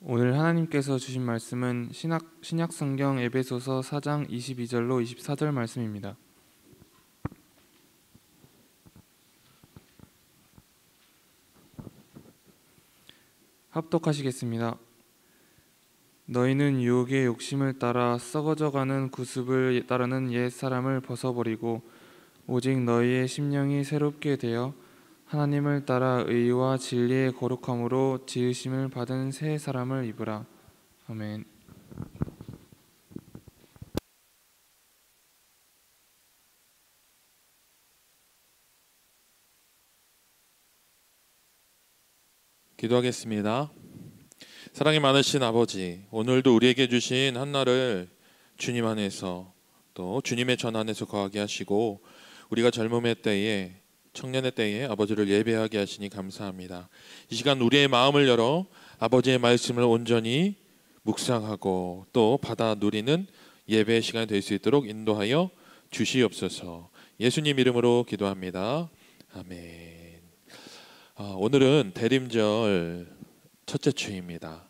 오늘 하나님께서 주신 말씀은 신약성경 에베소서 4장 22절로 24절 말씀입니다. 합독하시겠습니다. 너희는 유혹의 욕심을 따라 썩어져가는 구습을 따르는 옛 사람을 벗어버리고 오직 너희의 심령이 새롭게 되어 하나님을 따라 의와 진리의 거룩함으로 지으심을 받은 새 사람을 입으라. 아멘. 기도하겠습니다. 사랑이 많으신 아버지, 오늘도 우리에게 주신 한날을 주님 안에서 또 주님의 전 안에서 거하게 하시고 우리가 젊음의 때에 청년의 때에 아버지를 예배하게 하시니 감사합니다. 이 시간 우리의 마음을 열어 아버지의 말씀을 온전히 묵상하고 또 받아 누리는 예배의 시간이 될 수 있도록 인도하여 주시옵소서. 예수님 이름으로 기도합니다. 아멘. 오늘은 대림절 첫째 주입니다.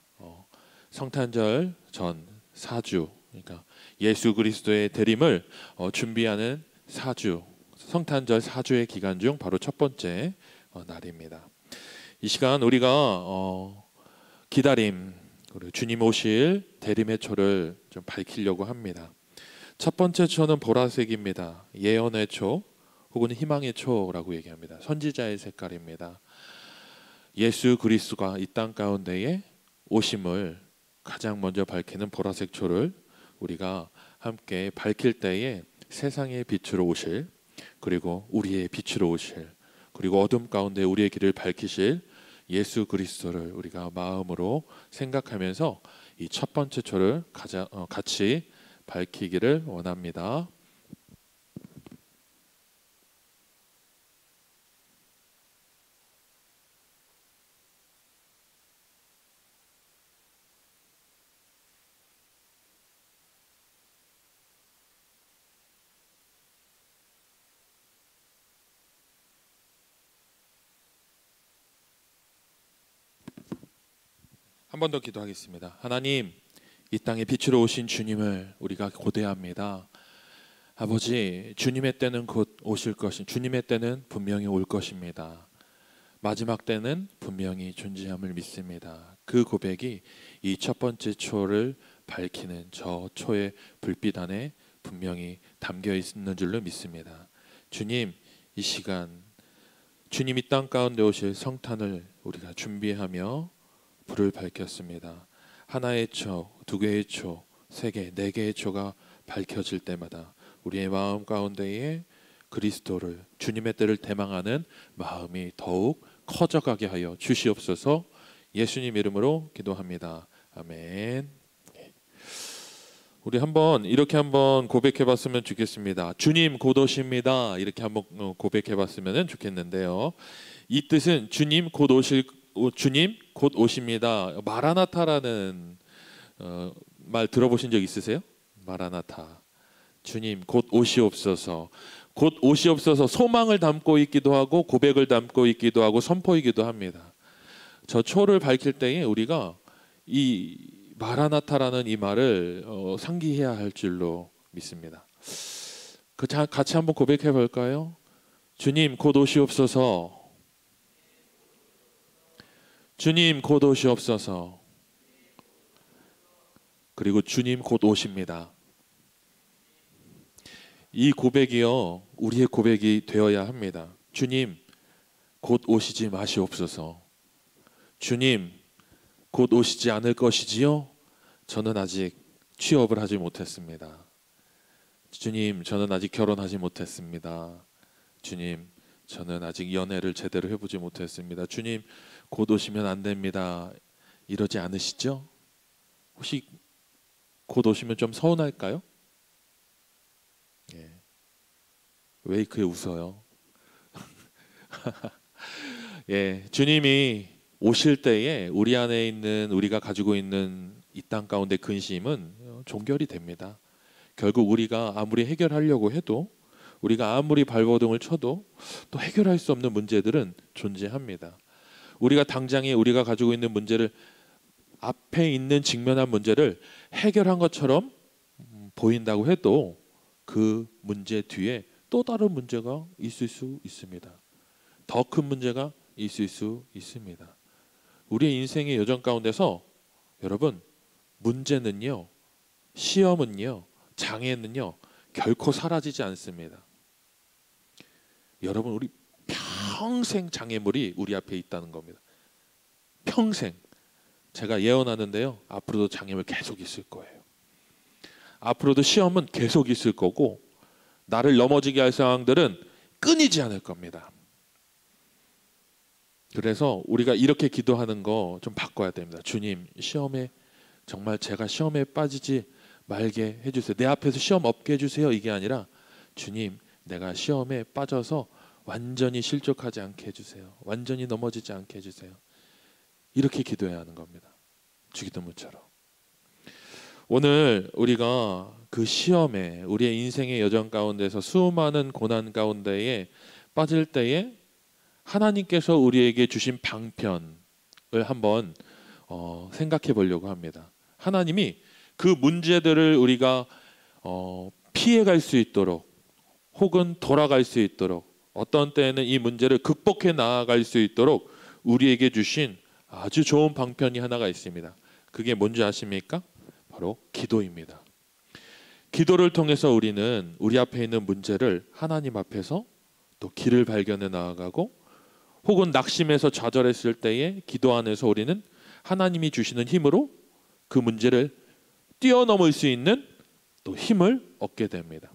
성탄절 전 4주, 그러니까 예수 그리스도의 대림을 준비하는 4주, 성탄절 4주의 기간 중 바로 첫 번째 날입니다. 이 시간 우리가 기다림, 그리고 주님 오실 대림의 초를 좀 밝히려고 합니다. 첫 번째 초는 보라색입니다. 예언의 초 혹은 희망의 초라고 얘기합니다. 선지자의 색깔입니다. 예수 그리스도가 이 땅 가운데에 오심을 가장 먼저 밝히는 보라색 초를 우리가 함께 밝힐 때에 세상의 빛으로 오실, 그리고 우리의 빛으로 오실, 그리고 어둠 가운데 우리의 길을 밝히실 예수 그리스도를 우리가 마음으로 생각하면서 이 첫 번째 초를 같이 밝히기를 원합니다. 한 번 더 기도하겠습니다. 하나님, 이 땅에 빛으로 오신 주님을 우리가 고대합니다. 아버지, 주님의 때는 곧 오실 주님의 때는 분명히 올 것입니다. 마지막 때는 분명히 존재함을 믿습니다. 그 고백이 이 첫 번째 초를 밝히는 저 초의 불빛 안에 분명히 담겨 있는 줄로 믿습니다. 주님, 이 시간 주님 이 땅 가운데 오실 성탄을 우리가 준비하며 불을 밝혔습니다. 하나의 초, 두 개의 초, 세 개, 네 개의 초가 밝혀질 때마다 우리의 마음 가운데에 그리스도를, 주님의 때를 대망하는 마음이 더욱 커져가게 하여 주시옵소서. 예수님 이름으로 기도합니다. 아멘. 우리 이렇게 한번 고백해봤으면 좋겠습니다. 주님 곧 오십니다. 이렇게 한번 고백해봤으면 좋겠는데요. 이 뜻은 주님 곧 오십니다. 마라나타라는 말 들어보신 적 있으세요? 마라나타. 주님 곧 오시옵소서. 곧 오시옵소서. 소망을 담고 있기도 하고 고백을 담고 있기도 하고 선포이기도 합니다. 저 초를 밝힐 때에 우리가 이 마라나타라는 이 말을 상기해야 할 줄로 믿습니다. 같이 한번 고백해 볼까요? 주님 곧 오시옵소서. 주님 곧 오시옵소서. 그리고 주님 곧 오십니다. 이 고백이요, 우리의 고백이 되어야 합니다. 주님 곧 오시지 마시옵소서. 주님 곧 오시지 않을 것이지요? 저는 아직 취업을 하지 못했습니다. 주님, 저는 아직 결혼하지 못했습니다. 주님, 저는 아직 연애를 제대로 해보지 못했습니다. 주님, 곧 오시면 안 됩니다. 이러지 않으시죠? 혹시 곧 오시면 좀 서운할까요? 예. 왜 그에 웃어요? 예, 주님이 오실 때에 우리 안에 있는, 우리가 가지고 있는 이 땅 가운데 근심은 종결이 됩니다. 결국 우리가 아무리 해결하려고 해도, 우리가 아무리 발버둥을 쳐도 또 해결할 수 없는 문제들은 존재합니다. 우리가 당장에 우리가 가지고 있는 문제를 앞에 있는 직면한 문제를 해결한 것처럼 보인다고 해도 그 문제 뒤에 또 다른 문제가 있을 수 있습니다. 더 큰 문제가 있을 수 있습니다. 우리의 인생의 여정 가운데서 여러분, 문제는요, 시험은요, 장애는요 결코 사라지지 않습니다. 여러분, 우리 평생 장애물이 우리 앞에 있다는 겁니다. 평생. 제가 예언하는데요, 앞으로도 장애물 계속 있을 거예요. 앞으로도 시험은 계속 있을 거고, 나를 넘어지게 할 상황들은 끊이지 않을 겁니다. 그래서 우리가 이렇게 기도하는 거 좀 바꿔야 됩니다. 주님, 시험에 정말 제가 시험에 빠지지 말게 해주세요. 내 앞에서 시험 없게 해주세요. 이게 아니라 주님, 내가 시험에 빠져서 완전히 실족하지 않게 해주세요. 완전히 넘어지지 않게 해주세요. 이렇게 기도해야 하는 겁니다. 주기도문처럼. 오늘 우리가 그 시험에, 우리의 인생의 여정 가운데서 수많은 고난 가운데에 빠질 때에 하나님께서 우리에게 주신 방편을 한번 생각해 보려고 합니다. 하나님이 그 문제들을 우리가 피해갈 수 있도록, 혹은 돌아갈 수 있도록, 어떤 때에는 이 문제를 극복해 나아갈 수 있도록 우리에게 주신 아주 좋은 방편이 하나가 있습니다. 그게 뭔지 아십니까? 바로 기도입니다. 기도를 통해서 우리는 우리 앞에 있는 문제를 하나님 앞에서 또 길을 발견해 나아가고, 혹은 낙심해서 좌절했을 때에 기도 안에서 우리는 하나님이 주시는 힘으로 그 문제를 뛰어넘을 수 있는 또 힘을 얻게 됩니다.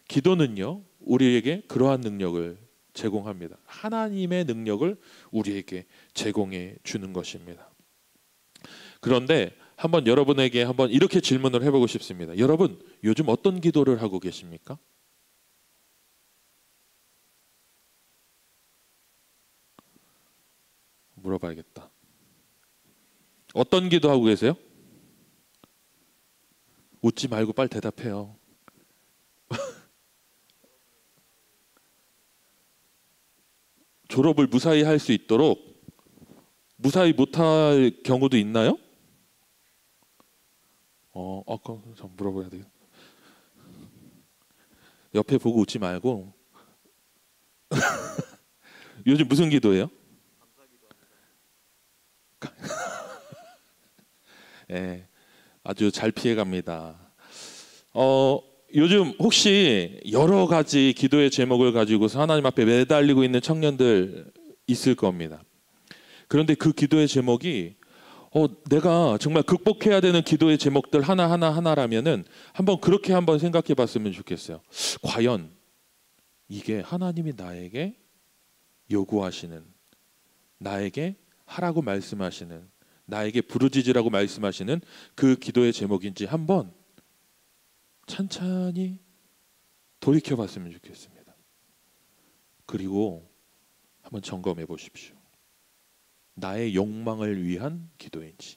기도는요, 우리에게 그러한 능력을 제공합니다. 하나님의 능력을 우리에게 제공해 주는 것입니다. 그런데 한번 여러분에게 한번 이렇게 질문을 해보고 싶습니다. 여러분, 요즘 어떤 기도를 하고 계십니까? 물어봐야겠다. 어떤 기도하고 계세요? 웃지 말고 빨리 대답해요. 졸업을 무사히 할 수 있도록, 무사히 못할 경우도 있나요? 아까 좀 물어봐야 돼요. 옆에 보고 웃지 말고. 요즘 무슨 기도예요? 예, 아주 잘 피해갑니다. 요즘 혹시 여러 가지 기도의 제목을 가지고서 하나님 앞에 매달리고 있는 청년들 있을 겁니다. 그런데 그 기도의 제목이 내가 정말 극복해야 되는 기도의 제목들 하나라면은 한번 그렇게 한번 생각해 봤으면 좋겠어요. 과연 이게 하나님이 나에게 요구하시는, 나에게 하라고 말씀하시는, 나에게 부르짖으라고 말씀하시는 그 기도의 제목인지 한번 찬찬히 돌이켜 봤으면 좋겠습니다. 그리고 한번 점검해 보십시오. 나의 욕망을 위한 기도인지,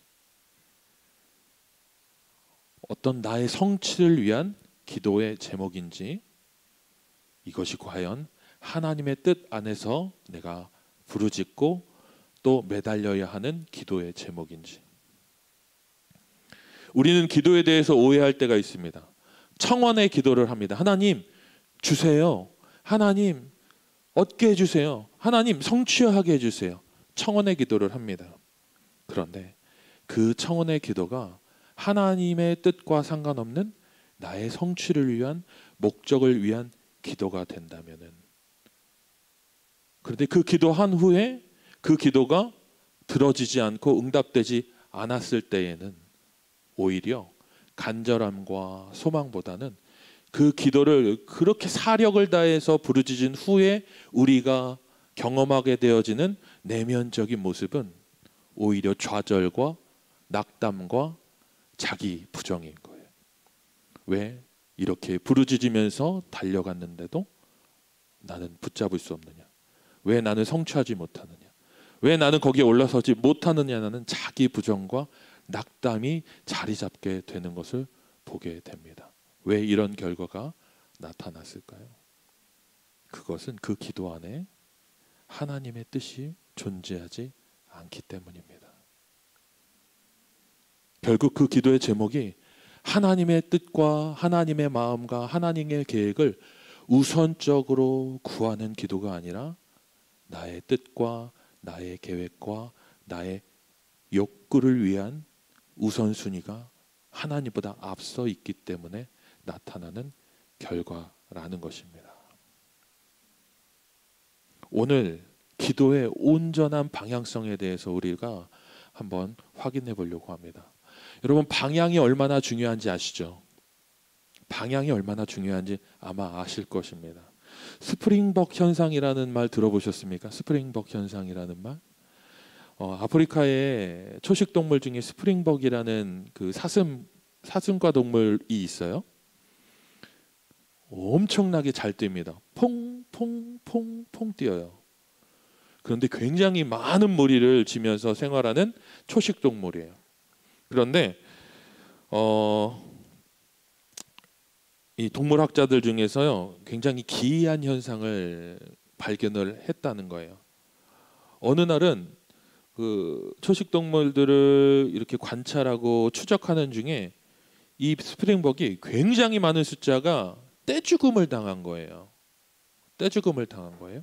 어떤 나의 성취를 위한 기도의 제목인지, 이것이 과연 하나님의 뜻 안에서 내가 부르짖고 또 매달려야 하는 기도의 제목인지. 우리는 기도에 대해서 오해할 때가 있습니다. 청원의 기도를 합니다. 하나님 주세요. 하나님 얻게 해주세요. 하나님 성취하게 해주세요. 청원의 기도를 합니다. 그런데 그 청원의 기도가 하나님의 뜻과 상관없는 나의 성취를 위한, 목적을 위한 기도가 된다면은, 그런데 그 기도한 후에 그 기도가 들어지지 않고 응답되지 않았을 때에는 오히려 간절함과 소망보다는 그 기도를 그렇게 사력을 다해서 부르짖은 후에 우리가 경험하게 되어지는 내면적인 모습은 오히려 좌절과 낙담과 자기 부정인 거예요. 왜 이렇게 부르짖으면서 달려갔는데도 나는 붙잡을 수 없느냐? 왜 나는 성취하지 못하느냐? 왜 나는 거기에 올라서지 못하느냐는 자기 부정과 낙담이 자리 잡게 되는 것을 보게 됩니다. 왜 이런 결과가 나타났을까요? 그것은 그 기도 안에 하나님의 뜻이 존재하지 않기 때문입니다. 결국 그 기도의 제목이 하나님의 뜻과 하나님의 마음과 하나님의 계획을 우선적으로 구하는 기도가 아니라 나의 뜻과 나의 계획과 나의 욕구를 위한 우선순위가 하나님보다 앞서 있기 때문에 나타나는 결과라는 것입니다. 오늘 기도의 온전한 방향성에 대해서 우리가 한번 확인해 보려고 합니다. 여러분, 방향이 얼마나 중요한지 아시죠? 방향이 얼마나 중요한지 아마 아실 것입니다. 스프링벅 현상이라는 말 들어보셨습니까? 스프링벅 현상이라는 말. 아프리카의 초식 동물 중에 스프링벅이라는 그 사슴과 동물이 있어요. 엄청나게 잘 뜁니다. 퐁퐁퐁퐁 뛰어요. 그런데 굉장히 많은 무리를 지면서 생활하는 초식 동물이에요. 그런데 이 동물학자들 중에서요, 굉장히 기이한 현상을 발견을 했다는 거예요. 어느 날은 그 초식 동물들을 이렇게 관찰하고 추적하는 중에 이 스프링벅이 굉장히 많은 숫자가 떼죽음을 당한 거예요. 떼죽음을 당한 거예요.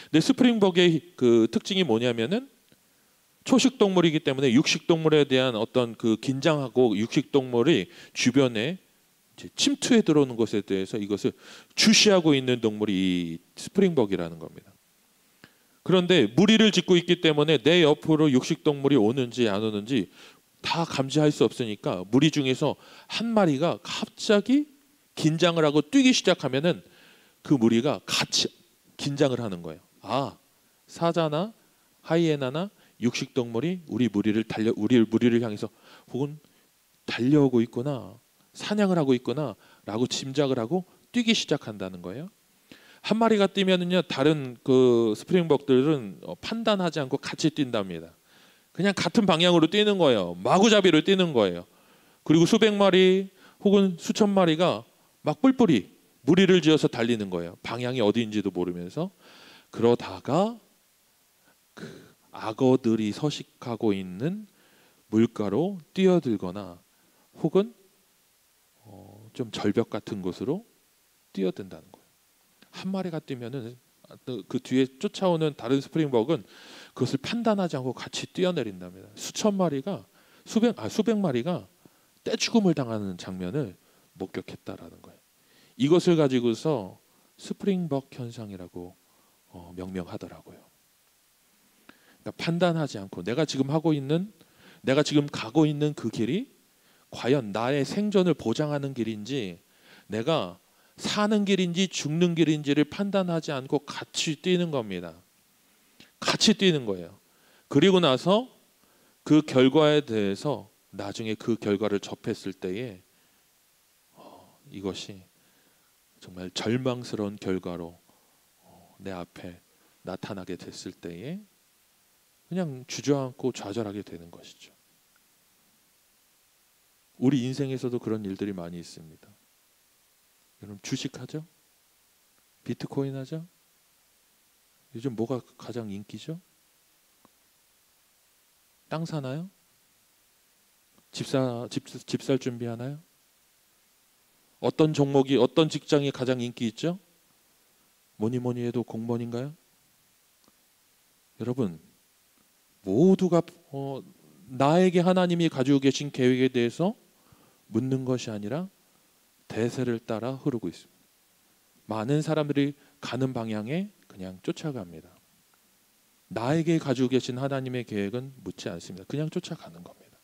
근데 스프링벅의 그 특징이 뭐냐면은 초식 동물이기 때문에 육식 동물에 대한 어떤 그 긴장하고 육식 동물이 주변에 이제 침투해 들어오는 것에 대해서 이것을 주시하고 있는 동물이 이 스프링벅이라는 겁니다. 그런데 무리를 짓고 있기 때문에 내 옆으로 육식 동물이 오는지 안 오는지 다 감지할 수 없으니까 무리 중에서 한 마리가 갑자기 긴장을 하고 뛰기 시작하면은 그 무리가 같이 긴장을 하는 거예요. 아, 사자나 하이에나나 육식 동물이 우리 무리를 향해서 혹은 달려오고 있구나, 사냥을 하고 있구나라고 짐작을 하고 뛰기 시작한다는 거예요. 한 마리가 뛰면은요, 다른 그 스프링벅들은 판단하지 않고 같이 뛴답니다. 그냥 같은 방향으로 뛰는 거예요. 마구잡이로 뛰는 거예요. 그리고 수백 마리 혹은 수천 마리가 막 뿔뿔이 무리를 지어서 달리는 거예요. 방향이 어디인지도 모르면서. 그러다가 그 악어들이 서식하고 있는 물가로 뛰어들거나 혹은 좀 절벽 같은 곳으로 뛰어든다는 거예요. 한 마리가 뛰면은 그 뒤에 쫓아오는 다른 스프링벅은 그것을 판단하지 않고 같이 뛰어내린답니다. 수천 마리가 수백 마리가 떼죽음을 당하는 장면을 목격했다라는 거예요. 이것을 가지고서 스프링벅 현상이라고 명명하더라고요. 그러니까 판단하지 않고 내가 지금 가고 있는 그 길이 과연 나의 생존을 보장하는 길인지, 내가 사는 길인지 죽는 길인지를 판단하지 않고 같이 뛰는 겁니다. 같이 뛰는 거예요. 그리고 나서 그 결과에 대해서 나중에 그 결과를 접했을 때에 이것이 정말 절망스러운 결과로 내 앞에 나타나게 됐을 때에 그냥 주저앉고 좌절하게 되는 것이죠. 우리 인생에서도 그런 일들이 많이 있습니다. 여러분, 주식하죠? 비트코인 하죠? 요즘 뭐가 가장 인기죠? 땅 사나요? 집 살 준비하나요? 어떤 종목이, 어떤 직장이 가장 인기 있죠? 뭐니 해도 공무원인가요? 여러분, 모두가 나에게 하나님이 가지고 계신 계획에 대해서 묻는 것이 아니라 대세를 따라 흐르고 있습니다. 많은 사람들이 가는 방향에 그냥 쫓아갑니다. 나에게 가지고 계신 하나님의 계획은 묻지 않습니다. 그냥 쫓아가는 겁니다.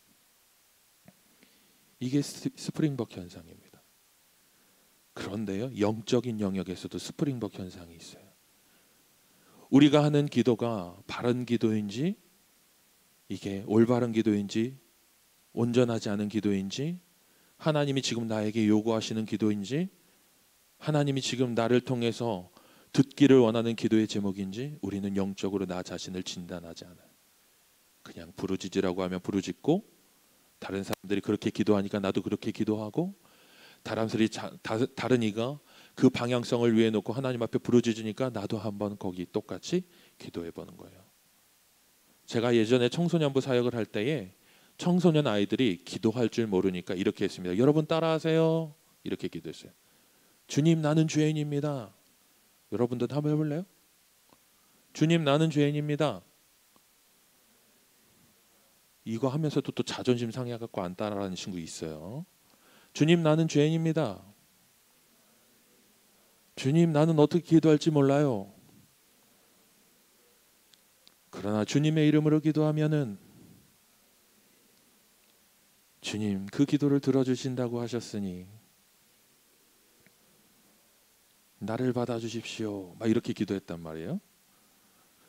이게 스프링벅 현상입니다. 그런데요, 영적인 영역에서도 스프링벅 현상이 있어요. 우리가 하는 기도가 바른 기도인지, 이게 올바른 기도인지, 온전하지 않은 기도인지, 하나님이 지금 나에게 요구하시는 기도인지, 하나님이 지금 나를 통해서 듣기를 원하는 기도의 제목인지 우리는 영적으로 나 자신을 진단하지 않아요. 그냥 부르짖으라고 하면 부르짖고, 다른 사람들이 그렇게 기도하니까 나도 그렇게 기도하고, 다른 이가 그 방향성을 위해 놓고 하나님 앞에 부르짖으니까 나도 한번 거기 똑같이 기도해 보는 거예요. 제가 예전에 청소년부 사역을 할 때에 청소년 아이들이 기도할 줄 모르니까 이렇게 했습니다. 여러분 따라하세요. 이렇게 기도했어요. 주님, 나는 죄인입니다. 여러분도 한번 해볼래요? 주님, 나는 죄인입니다. 이거 하면서도 또 자존심 상해갖고 안 따라하는 친구 있어요. 주님, 나는 죄인입니다. 주님, 나는 어떻게 기도할지 몰라요. 그러나 주님의 이름으로 기도하면은 주님 그 기도를 들어주신다고 하셨으니 나를 받아주십시오. 막 이렇게 기도했단 말이에요.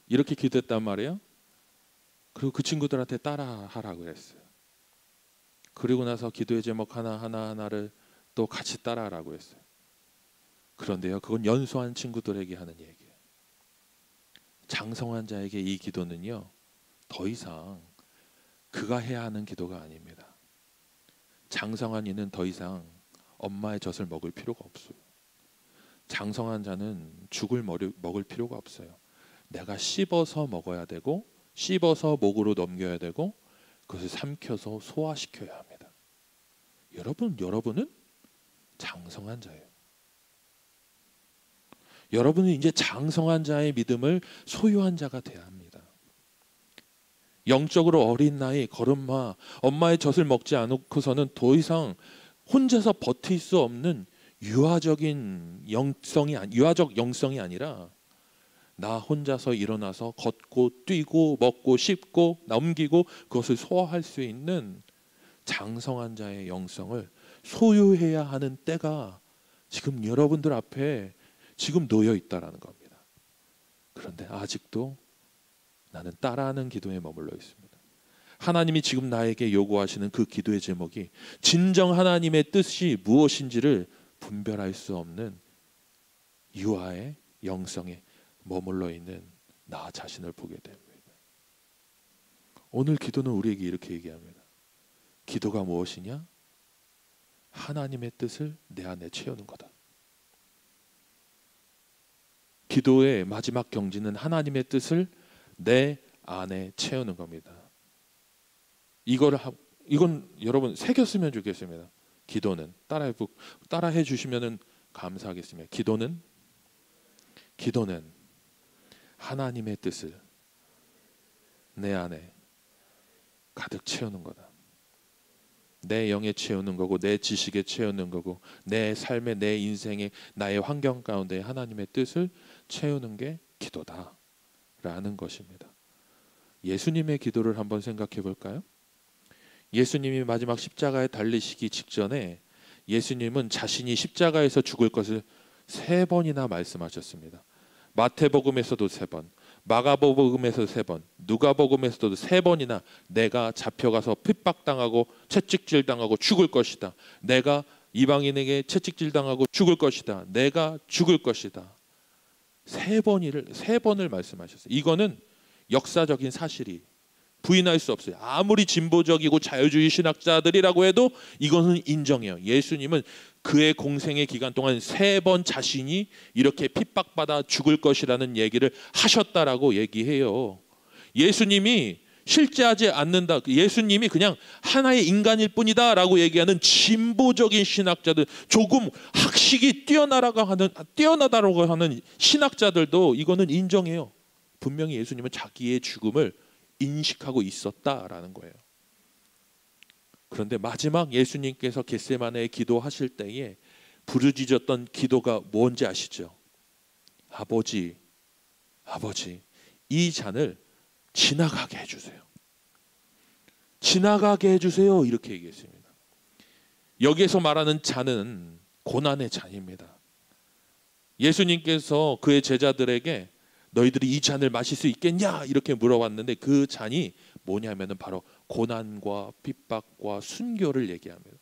이렇게 기도했단 말이에요. 그리고 그 친구들한테 따라하라고 했어요. 그리고 나서 기도의 제목 하나하나를 또 같이 따라하라고 했어요. 그런데요, 그건 연소한 친구들에게 하는 얘기예요. 장성한 자에게 이 기도는요, 더 이상 그가 해야 하는 기도가 아닙니다. 장성한 이는 더 이상 엄마의 젖을 먹을 필요가 없어요. 장성한 자는 죽을 먹을 필요가 없어요. 내가 씹어서 먹어야 되고, 씹어서 목으로 넘겨야 되고, 그것을 삼켜서 소화시켜야 합니다. 여러분은 장성한 자예요. 여러분은 이제 장성한 자의 믿음을 소유한 자가 되어야 합니다. 영적으로 어린 나이, 걸음마, 엄마의 젖을 먹지 않고서는 더 이상 혼자서 버틸 수 없는 유아적 영성이 아니라 나 혼자서 일어나서 걷고 뛰고 먹고 씹고 넘기고 그것을 소화할 수 있는 장성한 자의 영성을 소유해야 하는 때가 지금 여러분들 앞에 지금 놓여 있다라는 겁니다. 그런데 아직도 나는 따라하는 기도에 머물러 있습니다. 하나님이 지금 나에게 요구하시는 그 기도의 제목이 진정 하나님의 뜻이 무엇인지를 분별할 수 없는 유아의 영성에 머물러 있는 나 자신을 보게 됩니다. 오늘 기도는 우리에게 이렇게 얘기합니다. 기도가 무엇이냐? 하나님의 뜻을 내 안에 채우는 거다. 기도의 마지막 경지는 하나님의 뜻을 내 안에 채우는 겁니다. 이건 여러분 새겼으면 좋겠습니다. 기도는 따라해 주시면은 감사하겠습니다. 기도는 하나님의 뜻을 내 안에 가득 채우는 거다. 내 영에 채우는 거고, 내 지식에 채우는 거고, 내 삶에, 내 인생에, 나의 환경 가운데 하나님의 뜻을 채우는 게 기도다라는 것입니다. 예수님의 기도를 한번 생각해 볼까요? 예수님이 마지막 십자가에 달리시기 직전에 예수님은 자신이 십자가에서 죽을 것을 3번이나 말씀하셨습니다. 마태복음에서도 3번, 마가복음에서 3번, 누가복음에서도 3번이나 내가 잡혀가서 핍박당하고 채찍질당하고 죽을 것이다. 내가 이방인에게 채찍질당하고 죽을 것이다. 내가 죽을 것이다. 3번을 말씀하셨어요. 이거는 역사적인 사실이 부인할 수 없어요. 아무리 진보적이고 자유주의 신학자들이라고 해도 이것은 인정해요. 예수님은 그의 공생의 기간 동안 3번 자신이 이렇게 핍박받아 죽을 것이라는 얘기를 하셨다라고 얘기해요. 예수님이 실제하지 않는다. 예수님이 그냥 하나의 인간일 뿐이다라고 얘기하는 진보적인 신학자들, 조금 학식이 뛰어나다라고 하는 신학자들도 이거는 인정해요. 분명히 예수님은 자기의 죽음을 인식하고 있었다라는 거예요. 그런데 마지막 예수님께서 겟세마네에 기도하실 때에 부르짖었던 기도가 뭔지 아시죠? 아버지, 이 잔을 지나가게 해주세요. 지나가게 해주세요. 이렇게 얘기했습니다. 여기에서 말하는 잔은 고난의 잔입니다. 예수님께서 그의 제자들에게 너희들이 이 잔을 마실 수 있겠냐? 이렇게 물어봤는데 그 잔이 뭐냐면은 바로 고난과 핍박과 순교를 얘기합니다.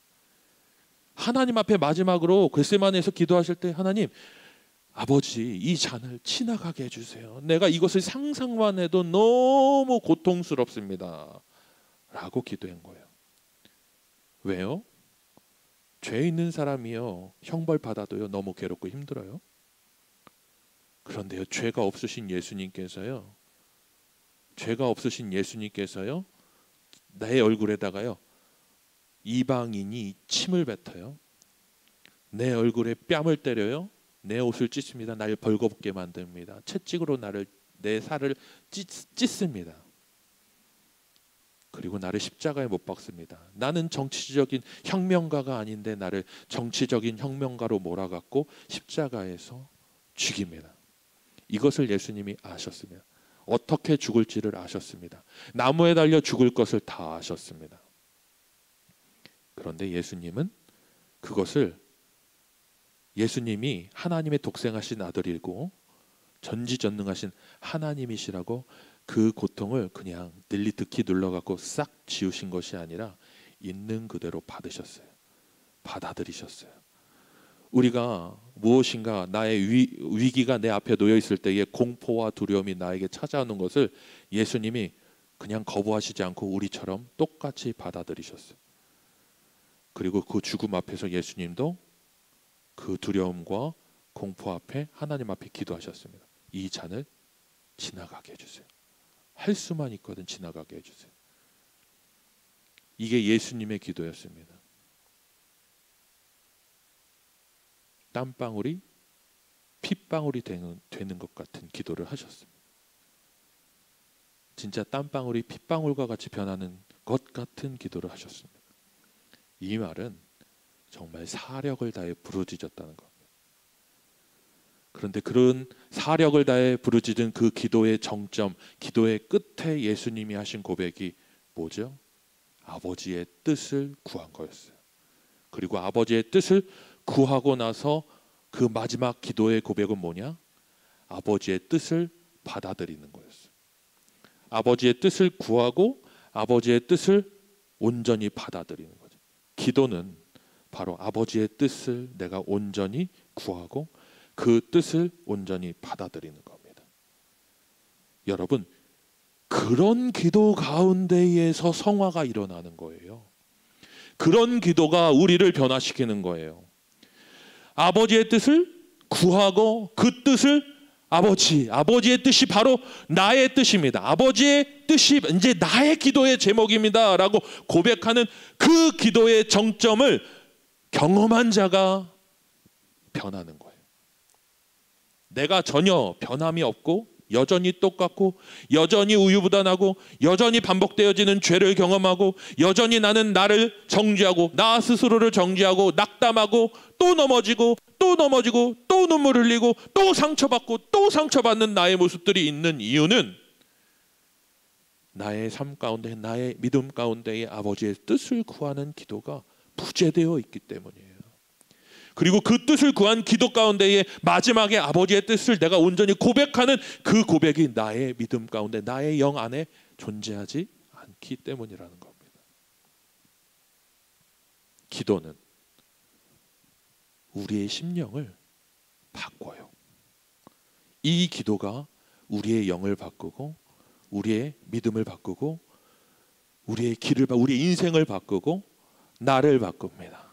하나님 앞에 마지막으로 겟세마네에서 기도하실 때 하나님, 아버지 이 잔을 지나가게 해주세요. 내가 이것을 상상만 해도 너무 고통스럽습니다. 라고 기도한 거예요. 왜요? 죄 있는 사람이요 형벌 받아도요 너무 괴롭고 힘들어요. 그런데요 죄가 없으신 예수님께서요 내 얼굴에다가요 이방인이 침을 뱉어요. 내 얼굴에 뺨을 때려요. 내 옷을 찢습니다. 날 벌거벗게 만듭니다. 채찍으로 내 살을 찢습니다. 그리고 나를 십자가에 못 박습니다. 나는 정치적인 혁명가가 아닌데 나를 정치적인 혁명가로 몰아갖고 십자가에서 죽입니다. 이것을 예수님이 아셨습니다. 어떻게 죽을지를 아셨습니다. 나무에 달려 죽을 것을 다 아셨습니다. 그런데 예수님은 그것을, 예수님이 하나님의 독생하신 아들이고 전지전능하신 하나님이시라고 그 고통을 그냥 닐리트키 눌러갖고 싹 지우신 것이 아니라 있는 그대로 받으셨어요. 받아들이셨어요. 우리가 무엇인가 나의 위기가 내 앞에 놓여 있을 때에 공포와 두려움이 나에게 찾아오는 것을 예수님이 그냥 거부하시지 않고 우리처럼 똑같이 받아들이셨어요. 그리고 그 죽음 앞에서 예수님도 그 두려움과 공포 앞에 하나님 앞에 기도하셨습니다. 이 잔을 지나가게 해주세요. 할 수만 있거든 지나가게 해주세요. 이게 예수님의 기도였습니다. 땀방울이 핏방울이 되는 것 같은 기도를 하셨습니다. 진짜 땀방울이 핏방울과 같이 변하는 것 같은 기도를 하셨습니다. 이 말은 정말 사력을 다해 부르짖었다는 겁니다. 그런데 그런 사력을 다해 부르짖은 그 기도의 정점, 기도의 끝에 예수님이 하신 고백이 뭐죠? 아버지의 뜻을 구한 거였어요. 그리고 아버지의 뜻을 구하고 나서 그 마지막 기도의 고백은 뭐냐? 아버지의 뜻을 받아들이는 거였어요. 아버지의 뜻을 구하고 아버지의 뜻을 온전히 받아들이는 거죠. 기도는 바로 아버지의 뜻을 내가 온전히 구하고 그 뜻을 온전히 받아들이는 겁니다. 여러분, 그런 기도 가운데에서 성화가 일어나는 거예요. 그런 기도가 우리를 변화시키는 거예요. 아버지의 뜻을 구하고 그 뜻을 아버지의 뜻이 바로 나의 뜻입니다. 아버지의 뜻이 이제 나의 기도의 제목입니다 라고 고백하는 그 기도의 정점을 경험한 자가 변하는 거예요. 내가 전혀 변함이 없고 여전히 똑같고 여전히 우유부단하고 여전히 반복되어지는 죄를 경험하고 여전히 나는 나를 정죄하고 나 스스로를 정죄하고 낙담하고 또 넘어지고 또 눈물 흘리고 또 상처받고 또 상처받는 나의 모습들이 있는 이유는 나의 삶 가운데 나의 믿음 가운데의 아버지의 뜻을 구하는 기도가 부재되어 있기 때문이에요. 그리고 그 뜻을 구한 기도 가운데에 마지막에 아버지의 뜻을 내가 온전히 고백하는 그 고백이 나의 믿음 가운데 나의 영 안에 존재하지 않기 때문이라는 겁니다. 기도는 우리의 심령을 바꿔요. 이 기도가 우리의 영을 바꾸고 우리의 믿음을 바꾸고 우리의 우리의 인생을 바꾸고 나를 바꿉니다.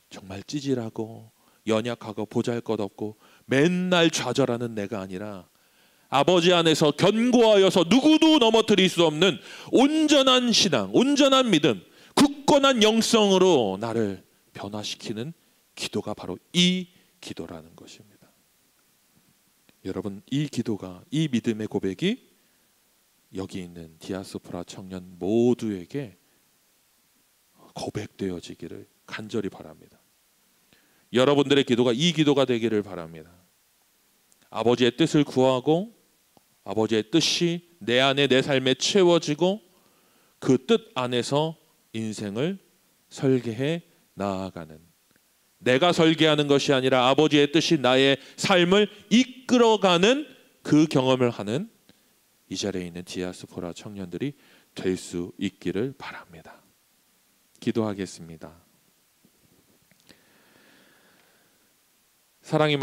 정말 찌질하고 연약하고 보잘것없고 맨날 좌절하는 내가 아니라 아버지 안에서 견고하여서 누구도 넘어뜨릴 수 없는 온전한 신앙, 온전한 믿음, 굳건한 영성으로 나를 변화시키는 기도가 바로 이 기도라는 것입니다. 여러분, 이 기도가, 이 믿음의 고백이 여기 있는 디아스포라 청년 모두에게 고백되어지기를 간절히 바랍니다. 여러분들의 기도가 이 기도가 되기를 바랍니다. 아버지의 뜻을 구하고 아버지의 뜻이 내 안에 내 삶에 채워지고 그 뜻 안에서 인생을 설계해 나아가는, 내가 설계하는 것이 아니라 아버지의 뜻이 나의 삶을 이끌어가는 그 경험을 하는 이 자리에 있는 디아스포라 청년들이 될 수 있기를 바랍니다. 기도하겠습니다. 사랑이